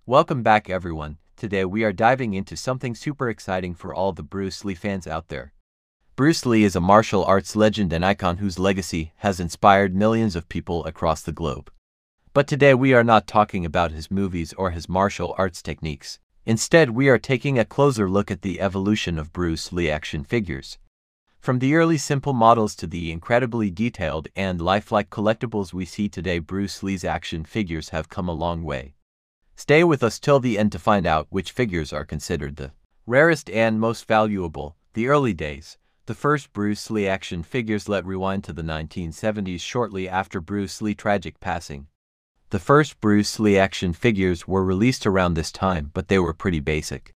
Welcome back everyone. Today we are diving into something super exciting for all the Bruce Lee fans out there. Bruce Lee is a martial arts legend and icon whose legacy has inspired millions of people across the globe. But today we are not talking about his movies or his martial arts techniques. Instead, we are taking a closer look at the evolution of Bruce Lee action figures. From the early simple models to the incredibly detailed and lifelike collectibles we see today, Bruce Lee's action figures have come a long way. Stay with us till the end to find out which figures are considered the rarest and most valuable. The early days. The first Bruce Lee action figures. Let's rewind to the 1970s, shortly after Bruce Lee's tragic passing. The first Bruce Lee action figures were released around this time, but they were pretty basic.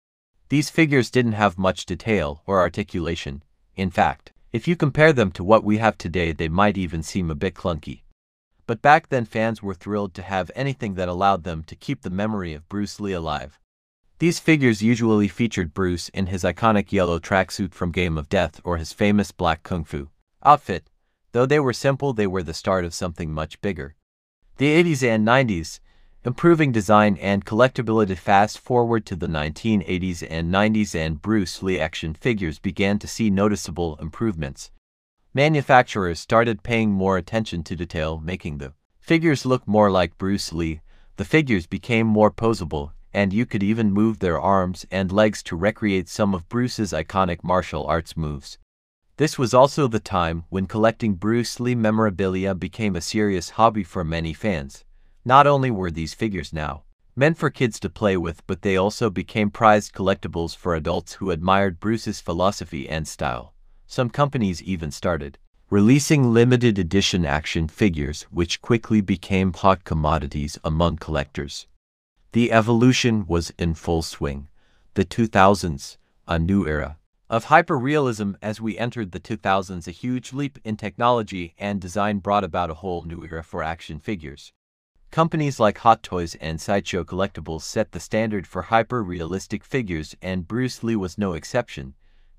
These figures didn't have much detail or articulation. In fact, if you compare them to what we have today, they might even seem a bit clunky. But back then, fans were thrilled to have anything that allowed them to keep the memory of Bruce Lee alive. These figures usually featured Bruce in his iconic yellow tracksuit from Game of Death or his famous black kung fu outfit. Though they were simple, they were the start of something much bigger. The 80s and 90s, improving design and collectability. Fast forward to the 1980s and 90s, and Bruce Lee action figures began to see noticeable improvements. Manufacturers started paying more attention to detail, making the figures look more like Bruce Lee. The figures became more posable, and you could even move their arms and legs to recreate some of Bruce's iconic martial arts moves. This was also the time when collecting Bruce Lee memorabilia became a serious hobby for many fans. Not only were these figures now meant for kids to play with, but they also became prized collectibles for adults who admired Bruce's philosophy and style. Some companies even started releasing limited edition action figures, which quickly became hot commodities among collectors. The evolution was in full swing. The 2000s, a new era of hyper-realism. As we entered the 2000s, a huge leap in technology and design brought about a whole new era for action figures. Companies like Hot Toys and Sideshow Collectibles set the standard for hyper-realistic figures, and Bruce Lee was no exception.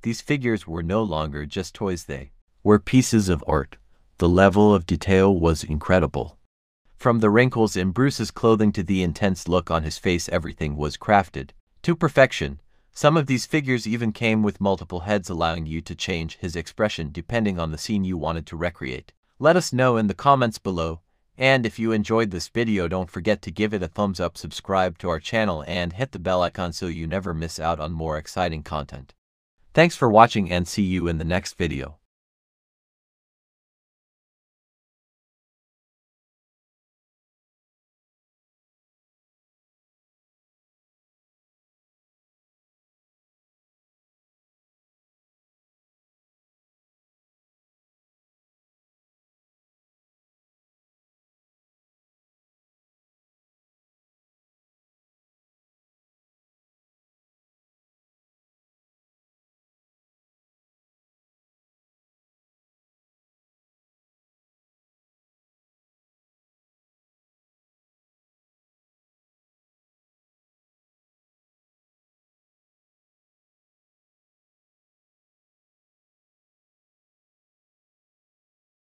These figures were no longer just toys, they were pieces of art. The level of detail was incredible. From the wrinkles in Bruce's clothing to the intense look on his face, everything was crafted to perfection. Some of these figures even came with multiple heads, allowing you to change his expression depending on the scene you wanted to recreate. Let us know in the comments below. And if you enjoyed this video, don't forget to give it a thumbs up, subscribe to our channel, and hit the bell icon so you never miss out on more exciting content. Thanks for watching, and see you in the next video.